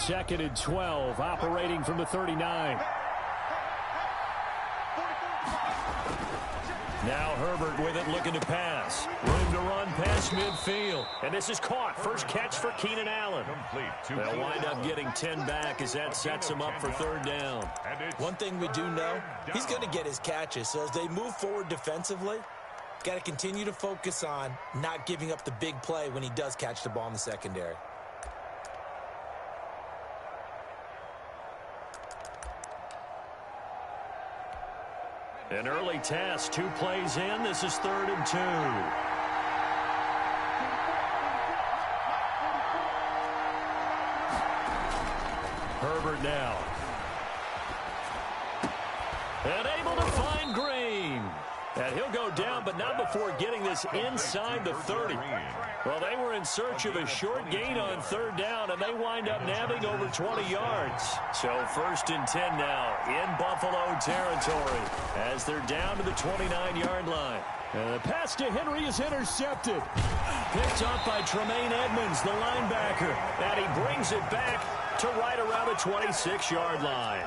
2nd and 12, operating from the 39. Now Herbert with it, looking to pass. Room to run past midfield. And this is caught. First catch for Keenan Allen. They'll wind up getting 10 back as that sets him up for 3rd down. One thing we do know, he's going to get his catches. So as they move forward defensively, got to continue to focus on not giving up the big play when he does catch the ball in the secondary. An early test, 2 plays in. This is 3rd and 2. Herbert now. And able to find Green. And he'll go down, but not before getting this inside the 30. Well, they were in search of a short gain on 3rd down, and they wind up nabbing over 20 yards. So 1st and 10 now in Buffalo territory as they're down to the 29-yard line. And the pass to Henry is intercepted. Picked up by Tremaine Edmonds, the linebacker. And he brings it back to right around the 26-yard line.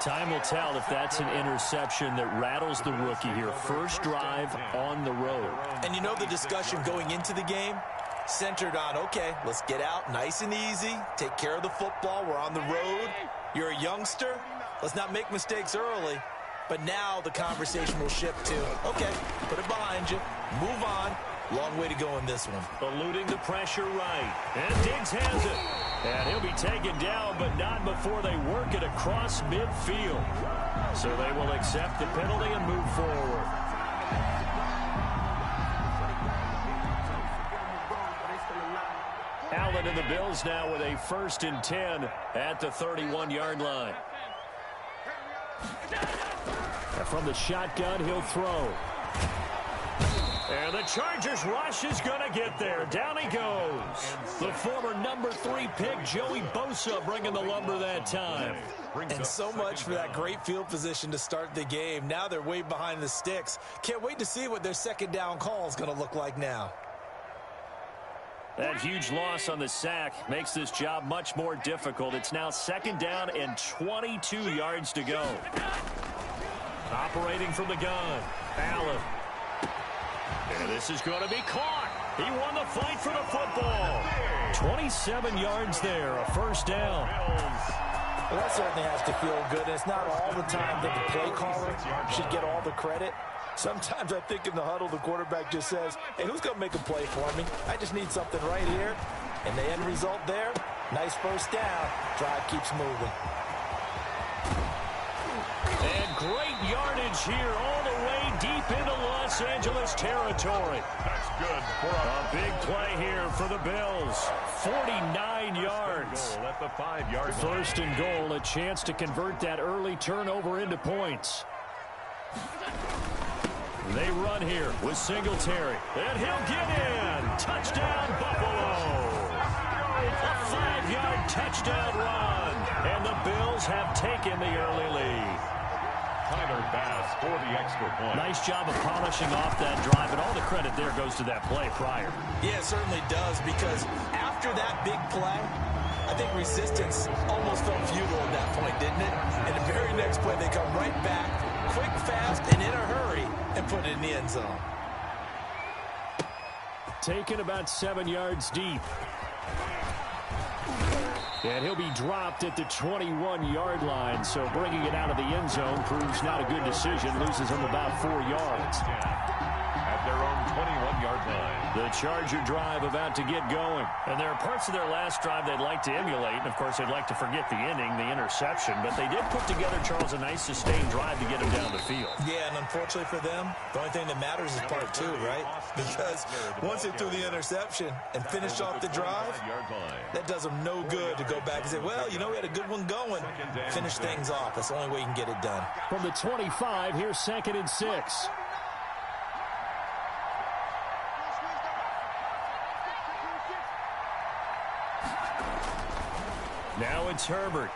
Time will tell if that's an interception that rattles the rookie here. First drive on the road. And you know the discussion going into the game centered on, okay, let's get out nice and easy, take care of the football, we're on the road. You're a youngster, let's not make mistakes early. But now the conversation will shift to, okay, put it behind you, move on. Long way to go in this one. Eluding the pressure right. And Diggs has it. And he'll be taken down, but not before they work it across midfield. So they will accept the penalty and move forward. Allen and the Bills now with a 1st and 10 at the 31-yard line. And from the shotgun, he'll throw. And the Chargers rush is going to get there. Down he goes. The former number 3 pick, Joey Bosa, bringing the lumber that time. And so much for that great field position to start the game. Now they're way behind the sticks. Can't wait to see what their 2nd down call is going to look like now. That huge loss on the sack makes this job much more difficult. It's now 2nd down and 22 yards to go. Operating from the gun, Allen. And this is going to be caught. He won the fight for the football. 27 yards there, a 1st down. Well, that certainly has to feel good. It's not all the time that the play caller should get all the credit. Sometimes I think in the huddle, the quarterback just says, hey, who's going to make a play for me? I just need something right here. And the end result there, nice 1st down. Drive keeps moving. And great yardage here all the way deep into Los Angeles territory. That's good for a big play here for the Bills. 49 yards. At the 5-yard line. 1st and goal, a chance to convert that early turnover into points. They run here with Singletary. And he'll get in. Touchdown, Buffalo. A 5-yard touchdown run. And the Bills have taken the early lead. Tyler Bass for the extra point. Nice job of polishing off that drive, and all the credit there goes to that play prior. Yeah, it certainly does, because after that big play, I think resistance almost felt futile at that point, didn't it? And the very next play, they come right back, quick, fast, and in a hurry, and put it in the end zone. Taken about 7 yards deep. And he'll be dropped at the 21-yard line, so bringing it out of the end zone proves not a good decision. Loses him about 4 yards. At their own 21-yard line. The Charger drive about to get going. And there are parts of their last drive they'd like to emulate. And, of course, they'd like to forget the ending, the interception. But they did put together, Charles, a nice sustained drive to get him down the field. Yeah, and unfortunately for them, the only thing that matters is part 2, right? Because once they threw the interception and finished off the drive, that does them no good to go back and say, well, you know, we had a good one going. Finish things off. That's the only way you can get it done. From the 25, here's 2nd and 6. Now it's Herbert.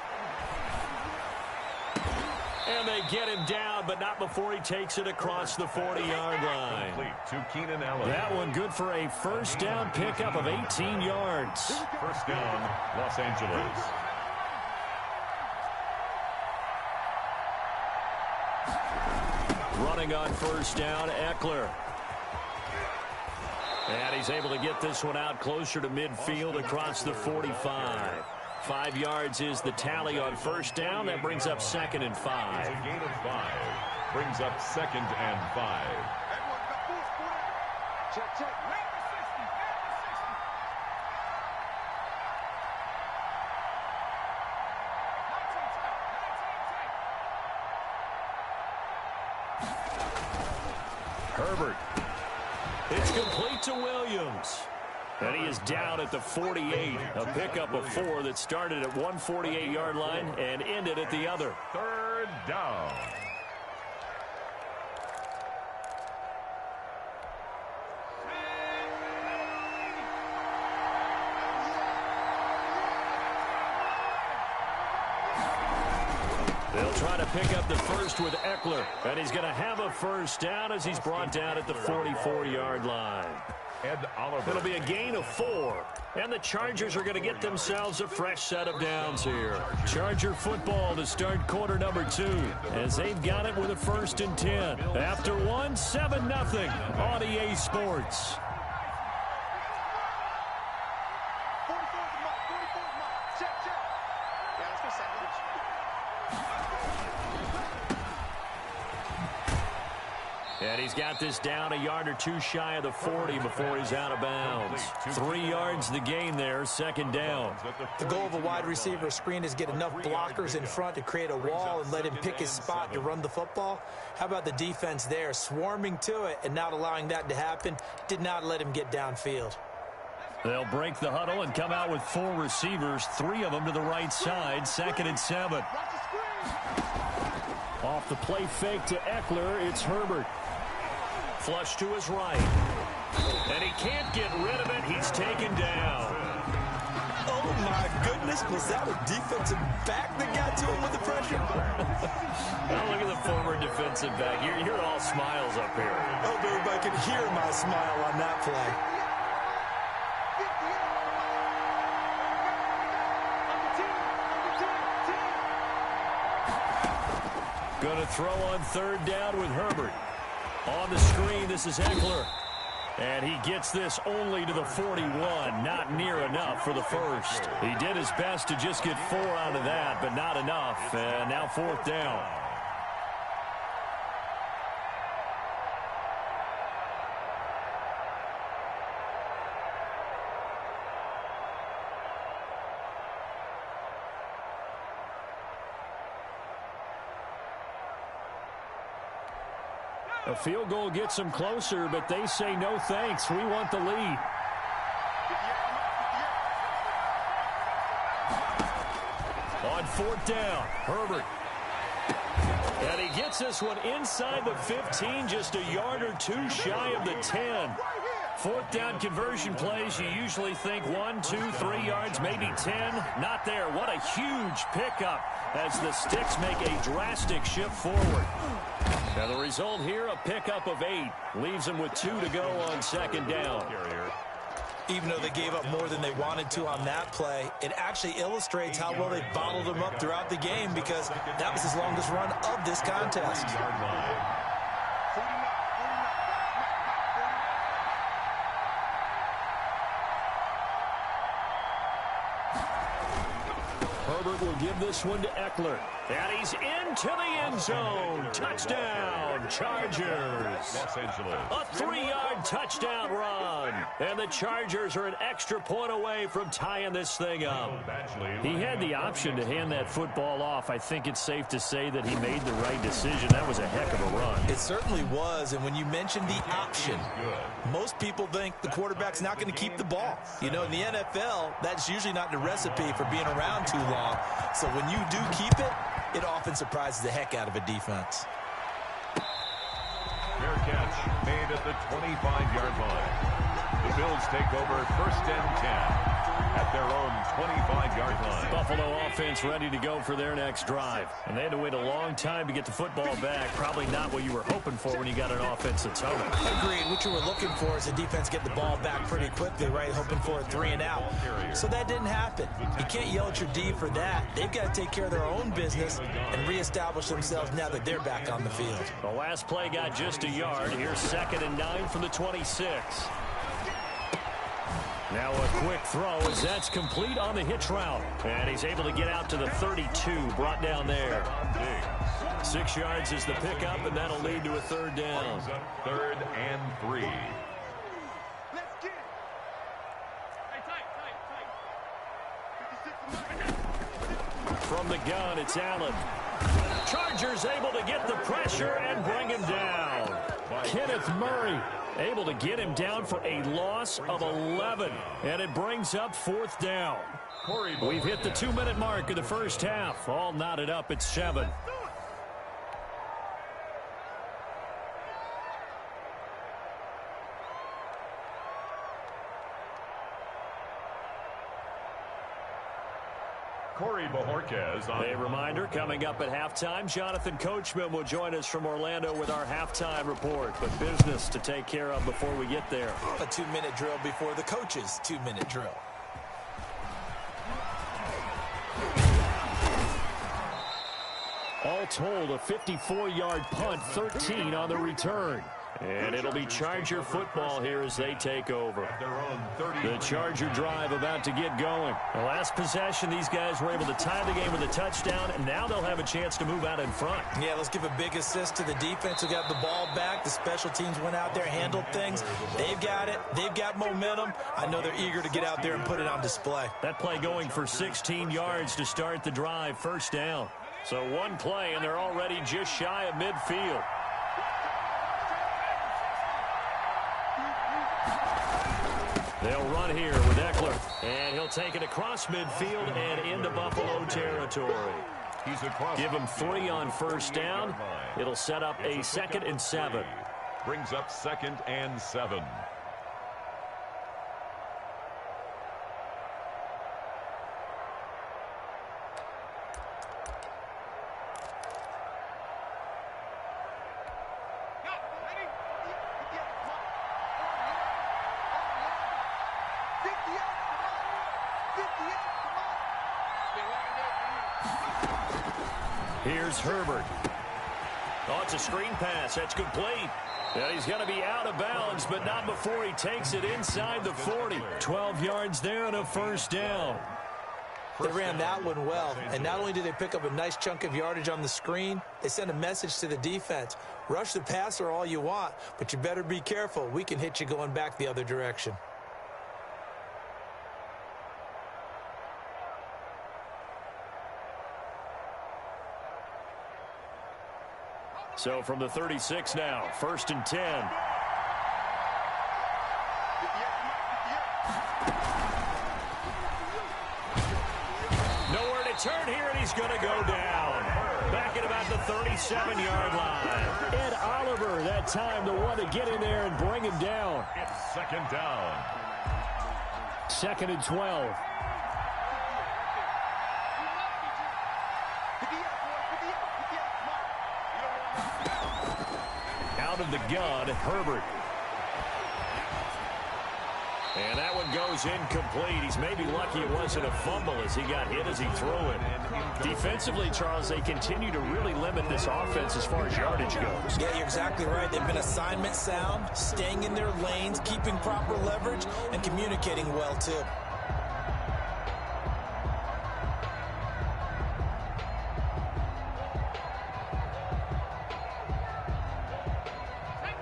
And they get him down, but not before he takes it across the 40-yard line. That one good for a first down pickup of 18 yards. First down, Los Angeles. Running on first down, Eckler. And he's able to get this one out closer to midfield across the 45. 5 yards is the tally on first down. That brings up 2nd and 5. It's a gain of 5. Brings up 2nd and 5. Herbert. It's complete to Williams. And he is down at the 48. A pickup of 4 that started at 148-yard line and ended at the other. Third down. They'll try to pick up the first with Eckler. And he's going to have a first down as he's brought down at the 44-yard line. It'll be a gain of 4. And the Chargers are going to get themselves a fresh set of downs here. Charger football to start quarter number 2. As they've got it with a 1st and 10. After 1, 7-0 on EA Sports. And he's got this down a yard or 2 shy of the 40 before he's out of bounds. 3 yards the gain there, 2nd down. The goal of a wide receiver screen is get enough blockers in front to create a wall and let him pick his spot to run the football. How about the defense there, swarming to it and not allowing that to happen? Did not let him get downfield. They'll break the huddle and come out with 4 receivers, 3 of them to the right side, 2nd and 7. Off the play fake to Eckler, it's Herbert. Flush to his right. And he can't get rid of it. He's taken down. Oh, my goodness. Was that a defensive back that got to him with the pressure? Now look at the former defensive back. You're all smiles up here. I hope everybody can hear my smile on that play. Going to throw on 3rd down with Herbert. On the screen, this is Eckler. And he gets this only to the 41. Not near enough for the first. He did his best to just get 4 out of that, but not enough. And now 4th down. A field goal gets them closer, but they say no thanks. We want the lead. On 4th down, Herbert. And he gets this one inside the 15, just a yard or 2 shy of the 10. 4th down conversion plays, you usually think 1, 2, 3 yards, maybe 10. Not there. What a huge pickup as the Sticks make a drastic shift forward. Now the result here, a pickup of 8. Leaves them with 2 to go on 2nd down. Even though they gave up more than they wanted to on that play, it actually illustrates how well they bottled them up throughout the game, because that was his longest run of this contest. Herbert will give this one to Eckler. And he's into the end zone. Touchdown, Chargers. Los Angeles. A 3-yard touchdown run. And the Chargers are an extra point away from tying this thing up. He had the option to hand that football off. I think it's safe to say that he made the right decision. That was a heck of a run. It certainly was. And when you mentioned the option, most people think the quarterback's not going to keep the ball. You know, in the NFL, that's usually not the recipe for being around too long. So when you do keep it, it often surprises the heck out of a defense. Fair catch made at the 25-yard line. The Bills take over 1st and 10 at their own 25-yard line. Buffalo offense ready to go for their next drive. And they had to wait a long time to get the football back. Probably not what you were hoping for when you got an offense that's home. Agreed. What you were looking for is the defense get the ball back pretty quickly, right? Hoping for a 3 and out. So that didn't happen. You can't yell at your D for that. They've got to take care of their own business and reestablish themselves now that they're back on the field. The last play got just a yard. Here's 2nd and 9 from the 26. Now a quick throw as that's complete on the hitch route. And he's able to get out to the 32, brought down there. 6 yards is the pickup, and that'll lead to a 3rd down. 3rd and 3. From the gun, it's Allen. Chargers able to get the pressure and bring him down. Kenneth Murray able to get him down for a loss of 11. And it brings up 4th down. We've hit the 2-minute mark of the first half. All knotted up at 7. A reminder, coming up at halftime, Jonathan Coachman will join us from Orlando with our halftime report. But business to take care of before we get there. A 2-minute drill before the coach's 2-minute drill. All told, a 54-yard punt, 13 on the return. And it'll be Charger football here as they take over. The Charger drive about to get going. The last possession, these guys were able to tie the game with a touchdown, and now they'll have a chance to move out in front. Yeah, let's give a big assist to the defense who got the ball back. The special teams went out there, handled things. They've got it. They've got momentum. I know they're eager to get out there and put it on display. That play going for 16 yards to start the drive, 1st down. So one play, and they're already just shy of midfield. They'll run here with Eckler, and he'll take it across midfield and into Buffalo territory. Give him 3 on 1st down. It'll set up a 2nd and 7. Brings up 2nd and 7. Here's Herbert. Oh, it's a screen pass. That's complete. And he's going to be out of bounds, but not before he takes it inside the 40. 12 yards there and a 1st down. They ran that one well, and not only did they pick up a nice chunk of yardage on the screen, they sent a message to the defense. Rush the passer all you want, but you better be careful. We can hit you going back the other direction. So from the 36 now, 1st and 10. Nowhere to turn here, and he's going to go down. Back at about the 37-yard line. Ed Oliver, that time, the one to get in there and bring him down. It's 2nd down. 2nd and 12. Out of the gun, Herbert. And that one goes incomplete. He's maybe lucky it wasn't a fumble as he got hit as he threw it. Defensively, Charles, they continue to really limit this offense as far as yardage goes. Yeah, you're exactly right. They've been assignment sound, staying in their lanes, keeping proper leverage, and communicating well, too.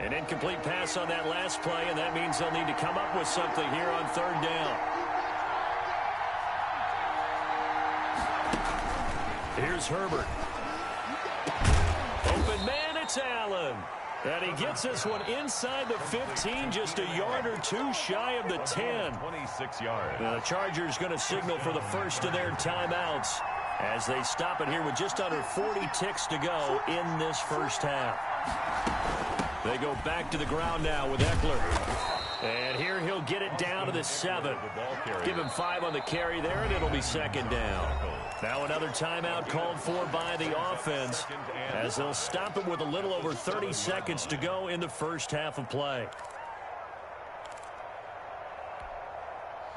An incomplete pass on that last play, and that means they'll need to come up with something here on 3rd down. Here's Herbert. Open man, it's Allen. And he gets this one inside the 15, just a yard or 2 shy of the 10. 26 yards. Now the Chargers going to signal for the first of their timeouts as they stop it here with just under 40 ticks to go in this first half. They go back to the ground now with Eckler. And here he'll get it down to the 7. Give him 5 on the carry there, and it'll be second down. Now another timeout called for by the offense, as they'll stop it with a little over 30 seconds to go in the first half of play.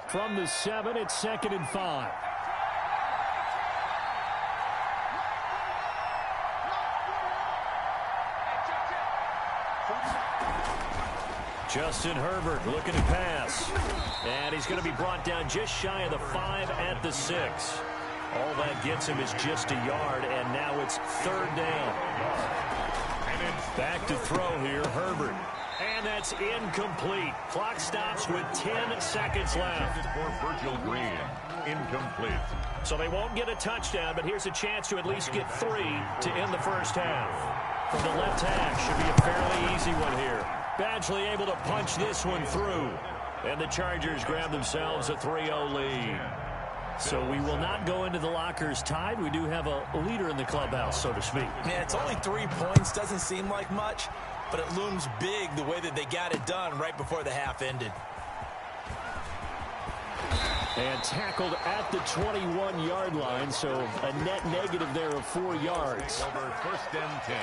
From the 7, it's 2nd and 5. Justin Herbert looking to pass. And he's going to be brought down just shy of the 5 at the 6. All that gets him is just a yard, and now it's 3rd down. Back to throw here, Herbert. And that's incomplete. Clock stops with 10 seconds left. For Virgil Green, incomplete. So they won't get a touchdown, but here's a chance to at least get 3 to end the first half. From the left hash, should be a fairly easy one here. Badgley able to punch this one through. And the Chargers grab themselves a 3-0 lead. So we will not go into the lockers tied. We do have a leader in the clubhouse, so to speak. Yeah, it's only 3 points. Doesn't seem like much, but it looms big the way that they got it done right before the half ended. And tackled at the 21-yard line, so a net negative there of 4 yards. Over 1st and 10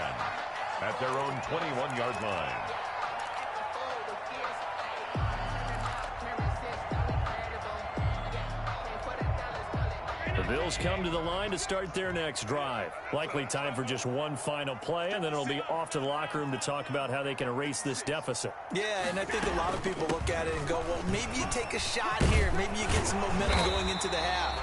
at their own 21-yard line. The Bills come to the line to start their next drive. Likely time for just one final play, and then it'll be off to the locker room to talk about how they can erase this deficit. Yeah, and I think a lot of people look at it and go, well, maybe you take a shot here. Maybe you get some momentum going into the half.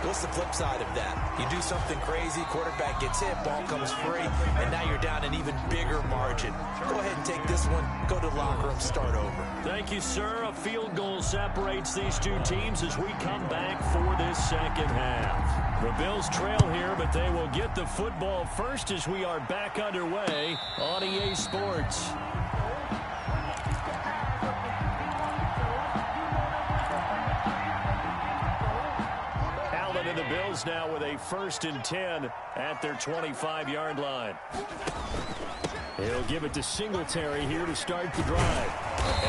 What's the flip side of that? You do something crazy, quarterback gets hit, ball comes free, and now you're down an even bigger margin. Go ahead and take this one, go to the locker room, start over. Thank you, sir. A field goal separates these two teams as we come back for this second half. The Bills trail here, but they will get the football first as we are back underway on EA Sports. And the Bills now with a 1st and 10 at their 25-yard line. He'll give it to Singletary here to start the drive.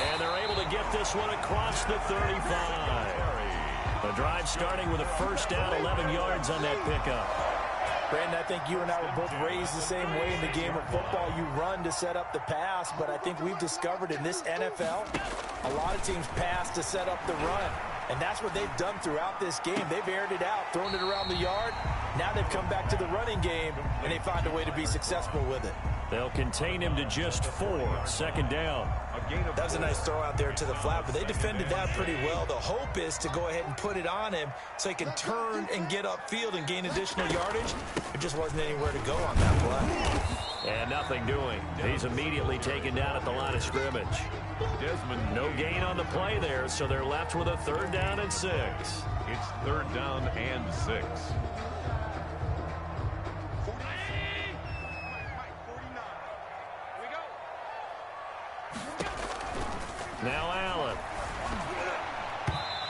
And they're able to get this one across the 35. The drive starting with a 1st down, 11 yards on that pickup. Brandon, I think you and I were both raised the same way in the game of football. You run to set up the pass, but I think we've discovered in this NFL, a lot of teams pass to set up the run. And that's what they've done throughout this game. They've aired it out, thrown it around the yard. Now they've come back to the running game, and they find a way to be successful with it. They'll contain him to just 4. 2nd down. That was a nice throw out there to the flat, but they defended that pretty well. The hope is to go ahead and put it on him so he can turn and get upfield and gain additional yardage. There just wasn't anywhere to go on that play. And nothing doing. He's immediately taken down at the line of scrimmage. Desmond, no gain on the play there, so they're left with a 3rd down and 6. It's 3rd down and 6. Now Allen.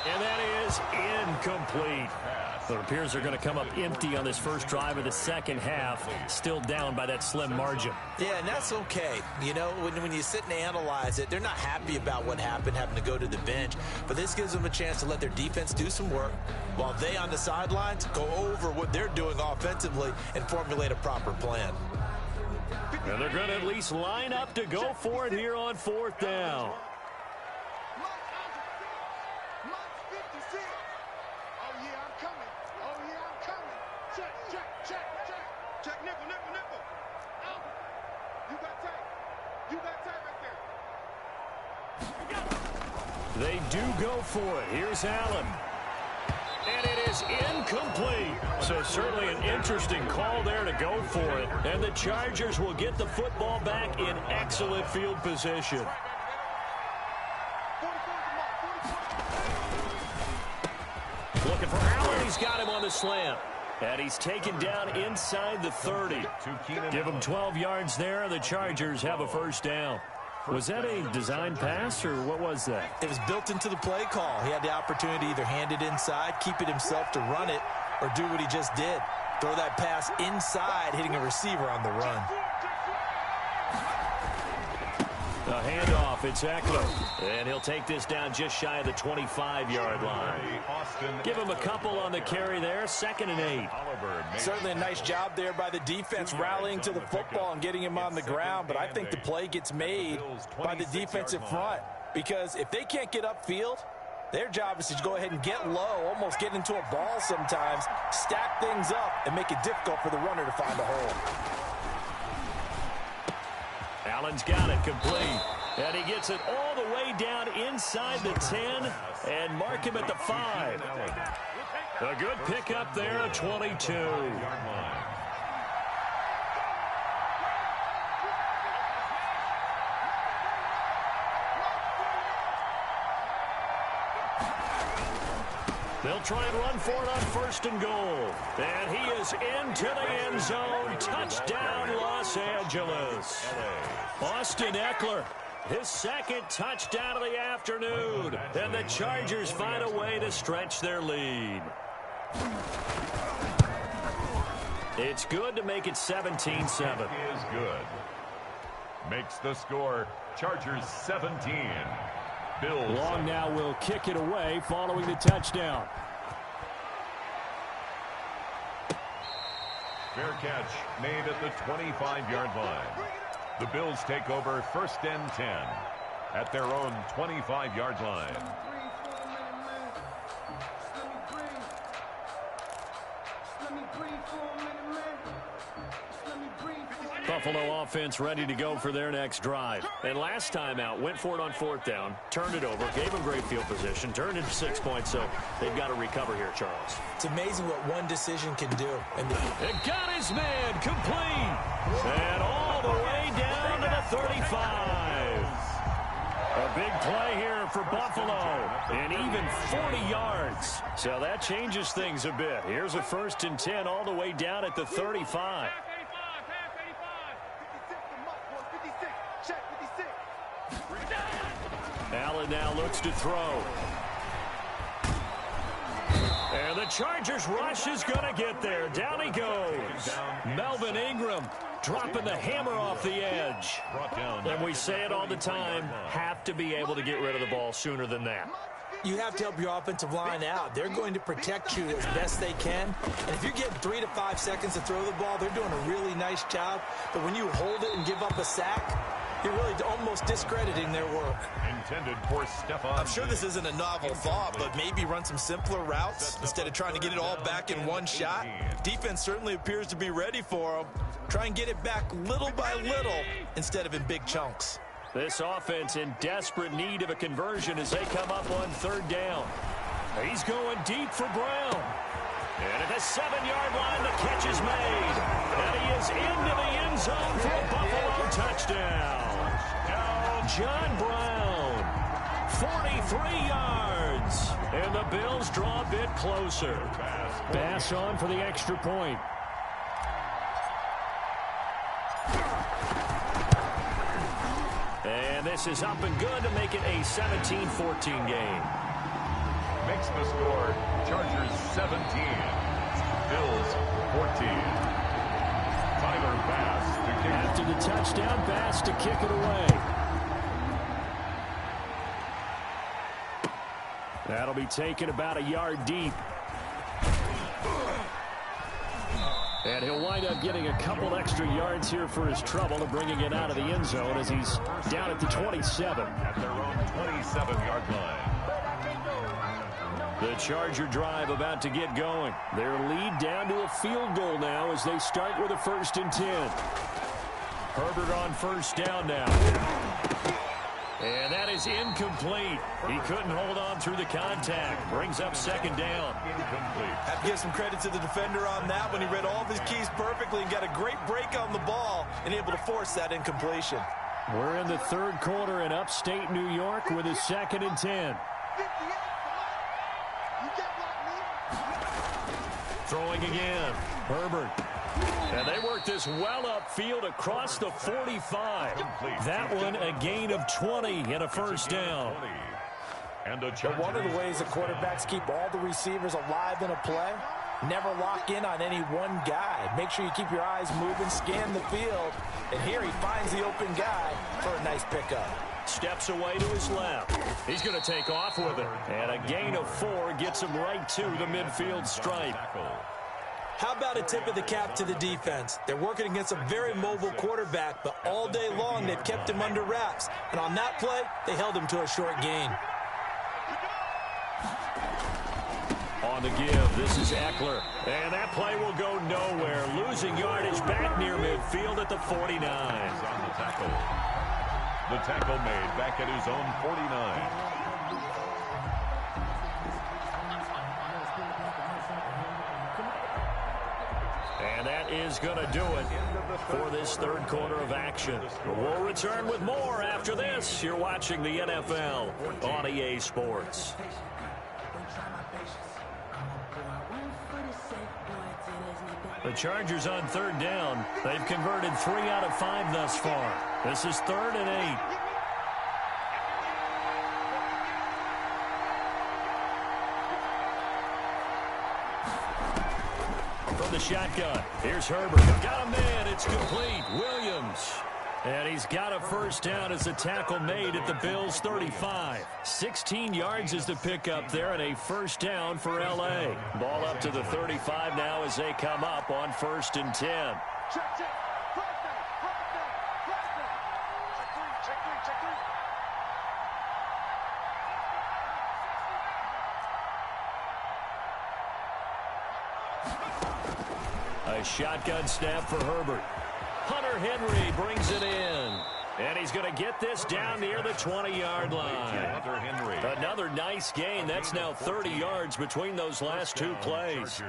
And that is incomplete. So it appears they're going to come up empty on this first drive of the second half, still down by that slim margin. Yeah, and that's okay. You know, when you sit and analyze it, they're not happy about what happened, having to go to the bench. But this gives them a chance to let their defense do some work while they on the sidelines go over what they're doing offensively and formulate a proper plan. And they're going to at least line up to go for it here on 4th down. They do go for it. Here's Allen. And it is incomplete. So certainly an interesting call there to go for it. And the Chargers will get the football back in excellent field position. Looking for Allen. He's got him on the slant. And he's taken down inside the 30. Give him 12 yards there. The Chargers have a 1st down. Was that a design pass, or what was that? It was built into the play call. He had the opportunity to either hand it inside, keep it himself to run it, or do what he just did. Throw that pass inside, hitting a receiver on the run. A handoff, it's Eckler. And he'll take this down just shy of the 25-yard line. Give him a couple on the carry there, 2nd and 8. Certainly a nice job there by the defense rallying to the football and getting him on the ground, but I think the play gets made by the defensive front because if they can't get upfield, their job is to go ahead and get low, almost get into a ball sometimes, stack things up, and make it difficult for the runner to find a hole. Allen's got it complete. And he gets it all the way down inside the 10 and mark him at the 5. A good pickup there at 22. They'll try and run for it on 1st and goal. And he is into the end zone. Touchdown, Los Angeles. Austin Eckler, his 2nd touchdown of the afternoon. And the Chargers find a way to stretch their lead. It's good to make it 17-7. Is good. Makes the score Chargers 17. Bills. Long now will kick it away following the touchdown. Fair catch made at the 25-yard line. The Bills take over 1st and 10 at their own 25-yard line. Buffalo offense ready to go for their next drive. And last time out, went for it on 4th down, turned it over, gave them great field position, turned it to 6 points, so they've got to recover here, Charles. It's amazing what one decision can do. It got his man complete. And all the way down to the 35. A big play here for Buffalo, and even 40 yards. So that changes things a bit. Here's a 1st and 10 all the way down at the 35. Allen now looks to throw. And the Chargers rush is going to get there. Down he goes. Melvin Ingram dropping the hammer off the edge. And we say it all the time, have to be able to get rid of the ball sooner than that. You have to help your offensive line out. They're going to protect you as best they can. And if you're getting 3 to 5 seconds to throw the ball, they're doing a really nice job. But when you hold it and give up a sack, you're really almost discrediting their work. Intended for Stephon. I'm sure this isn't a novel thought, but maybe run some simpler routes instead of trying to get it all back in one shot. Defense certainly appears to be ready for them. Try and get it back little by little instead of in big chunks. This offense in desperate need of a conversion as they come up on 3rd down. He's going deep for Brown. And at the 7-yard line, the catch is made. And he is into the end zone for a Buffalo touchdown. John Brown, 43 yards. And the Bills draw a bit closer. Pass on for the extra point. And this is up and good to make it a 17-14 game. Makes the score Chargers 17, Bills 14. Tyler Bass to kick. After the touchdown, Bass to kick it away. That'll be taken about a yard deep. And he'll wind up getting a couple extra yards here for his trouble and bringing it out of the end zone as he's down at the 27. At their own 27-yard line. The Charger drive about to get going. Their lead down to a field goal now as they start with a 1st and 10. Herbert on 1st down now. And that is incomplete. He couldn't hold on through the contact. Brings up 2nd down. Incomplete. Have to give some credit to the defender on that when he read all of his keys perfectly and got a great break on the ball and able to force that incompletion. We're in the 3rd quarter in upstate New York with a 2nd and 10. Throwing again. Herbert. And they work this well upfield across the 45. That one a gain of 20 and a 1st down. But one of the ways the quarterbacks keep all the receivers alive in a play Never lock in on any one guy. Make sure you keep your eyes moving, scan the field. And here he finds the open guy for a nice pickup. Steps away to his left. He's going to take off with it. And a gain of 4 gets him right to the midfield stripe. How about a tip of the cap to the defense? They're working against a very mobile quarterback, but all day long they've kept him under wraps. And on that play, they held him to a short gain. On the give, this is Eckler. And that play will go nowhere. Losing yardage back near midfield at the 49. On the tackle. The tackle made back at his own 49. And that is going to do it for this third quarter of action. We'll return with more after this. You're watching the NFL on EA Sports. The Chargers on third down. They've converted 3 out of 5 thus far. This is 3rd and 8. From the shotgun, here's Herbert. Got a man, it's complete. Williams. And he's got a first down as a tackle made at the Bills' 35. 16 yards is the pickup there and a first down for L.A. Ball up to the 35 now as they come up on 1st and 10. A shotgun snap for Herbert. Hunter Henry brings it in. And he's going to get this down near the 20-yard line. Hunter Henry. Another nice gain. That's now 30 yards between those last 2 plays.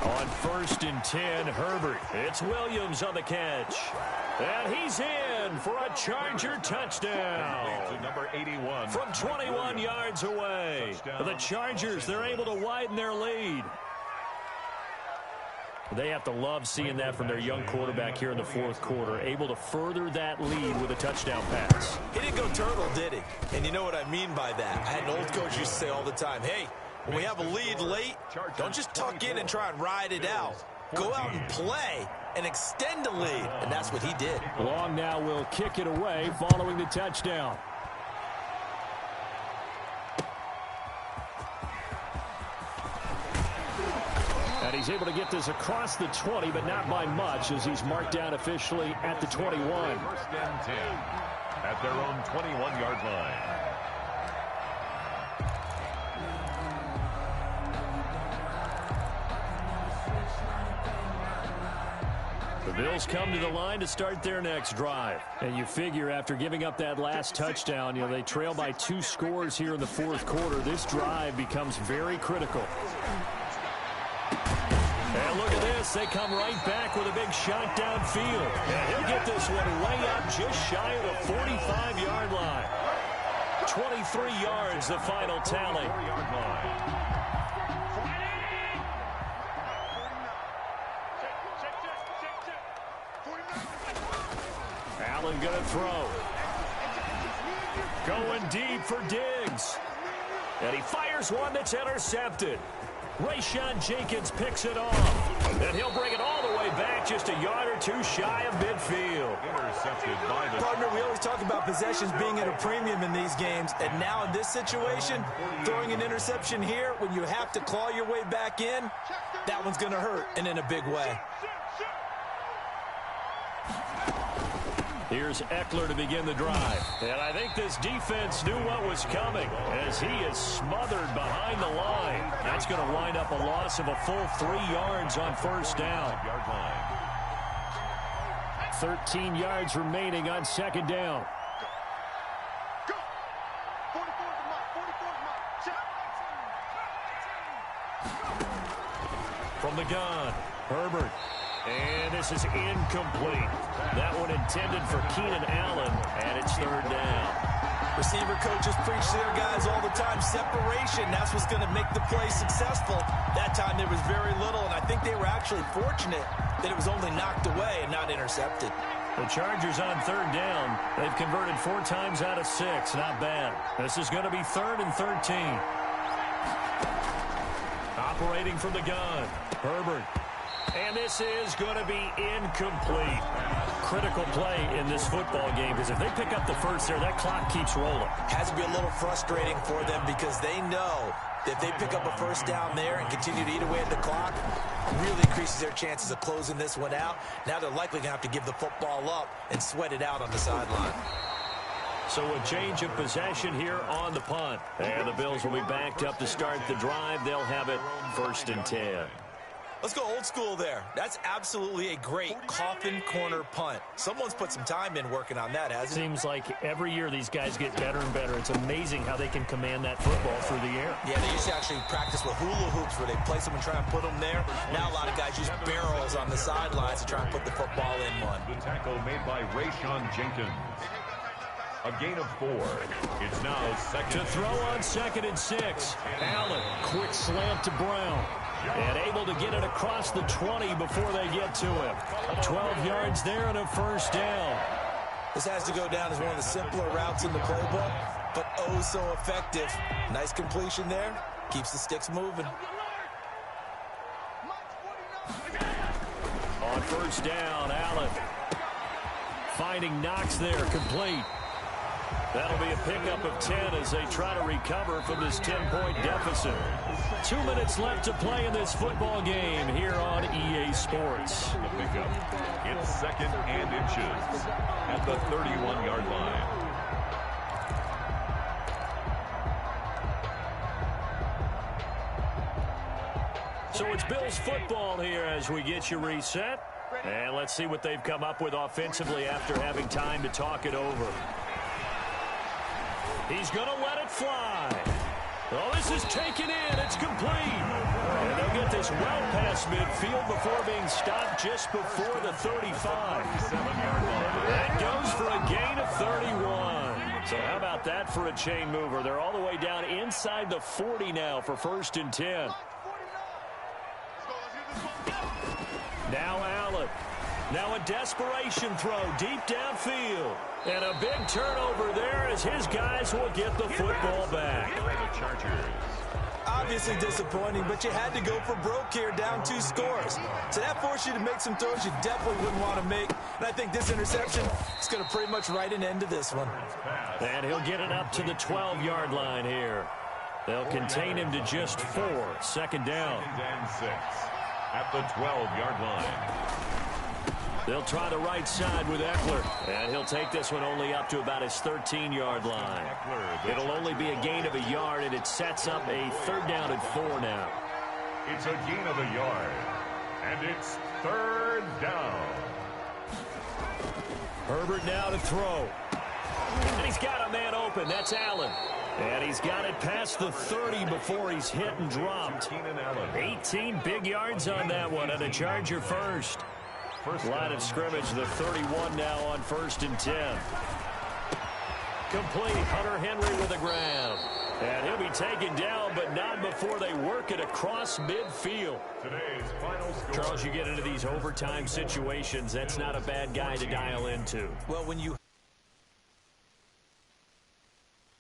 On 1st and 10, Herbert. It's Williams on the catch. And he's in for a Charger touchdown. To number 81. From 21 yards away. The Chargers, they're able to widen their lead. They have to love seeing that from their young quarterback here in the 4th quarter, able to further that lead with a touchdown pass. He didn't go turtle, did he? And you know what I mean by that. I had an old coach used to say all the time, hey, when we have a lead late, don't just tuck in and try and ride it out. Go out and play and extend the lead. And that's what he did. Long now will kick it away following the touchdown. And he's able to get this across the 20, but not by much as he's marked down officially at the 21. 1st and 10 at their own 21-yard line. The Bills come to the line to start their next drive. And you figure after giving up that last touchdown, they trail by 2 scores here in the 4th quarter. This drive becomes very critical. And look at this. They come right back with a big shot downfield. And he'll get this one way up just shy of the 45-yard line. 23 yards, the final tally. 4-yard line. Allen going to throw. Going deep for Diggs. And he fires one that's intercepted. Rayshawn Jenkins picks it off. And he'll bring it all the way back just a yard or 2 shy of midfield. Intercepted by the Partner, we always talk about possessions being at a premium in these games. And now in this situation, throwing an interception here when you have to claw your way back in, that one's going to hurt and in a big way. Here's Eckler to begin the drive. And I think this defense knew what was coming as he is smothered behind the line. That's going to wind up a loss of a full 3 yards on 1st down. 13 yards remaining on 2nd down. From the gun, Herbert. And this is incomplete. That one intended for Keenan Allen, and it's 3rd down. Receiver coaches preach to their guys all the time. Separation, that's what's going to make the play successful. That time there was very little, and I think they were actually fortunate that it was only knocked away and not intercepted. The Chargers on third down. They've converted 4 times out of 6. Not bad. This is going to be 3rd and 13. Operating from the gun. Herbert. And this is going to be incomplete. Critical play in this football game, because if they pick up the first there, that clock keeps rolling. Has to be a little frustrating for them because they know that if they pick up a first down there and continue to eat away at the clock, really increases their chances of closing this one out. Now they're likely going to have to give the football up and sweat it out on the sideline. So a change of possession here on the punt. And the Bills will be backed up to start the drive. They'll have it 1st and 10. Let's go old school there. That's absolutely a great coffin corner punt. Someone's put some time in working on that, hasn't it? Seems like every year these guys get better and better. It's amazing how they can command that football through the air. Yeah, they used to actually practice with hula hoops where they place them and try and put them there. Now a lot of guys use barrels on the sidelines to try and put the football in one. The tackle made by Rayshon Jenkins. A gain of 4. It's now 2nd. To throw on 2nd and 6. Allen, quick slant to Brown. And able to get it across the 20 before they get to him. 12 yards there and a 1st down. This has to go down as one of the simpler routes in the playbook, but oh so effective. Nice completion there. Keeps the sticks moving. On 1st down, Allen. Finding Knox there, complete. That'll be a pickup of 10 as they try to recover from this 10-point deficit. 2 minutes left to play in this football game here on EA Sports. The pickup. It's 2nd and inches at the 31-yard line. So it's Bills football here as we get you reset. And let's see what they've come up with offensively after having time to talk it over. He's going to let it fly. Oh, this is taken in. It's complete. And they'll get this well past midfield before being stopped just before the 35. That goes for a gain of 31. So how about that for a chain mover? They're all the way down inside the 40 now for 1st and 10. Now Allen. Now a desperation throw deep downfield. And a big turnover there as his guys will get the football back. The Chargers. Obviously disappointing, but you had to go for broke here, down 2 scores. So that forced you to make some throws you definitely wouldn't want to make. And I think this interception is going to pretty much write an end to this one. And he'll get it up to the 12-yard line here. They'll contain him to just 4. 2nd down. 2nd and 6 at the 12-yard line. They'll try the right side with Eckler, and he'll take this one only up to about his 13-yard line. It'll only be a gain of a yard, and it sets up a 3rd down and 4 now. It's a gain of a yard, and it's 3rd down. Herbert now to throw. And he's got a man open. That's Allen. And he's got it past the 30 before he's hit and dropped. 18 big yards on that one, and a Charger first. Line of scrimmage, the 31 now on 1st and 10. Complete. Hunter Henry with the ground. And he'll be taken down, but not before they work it across midfield. Today's final score. Charles, you get into these overtime situations, that's not a bad guy to dial into. Well, when you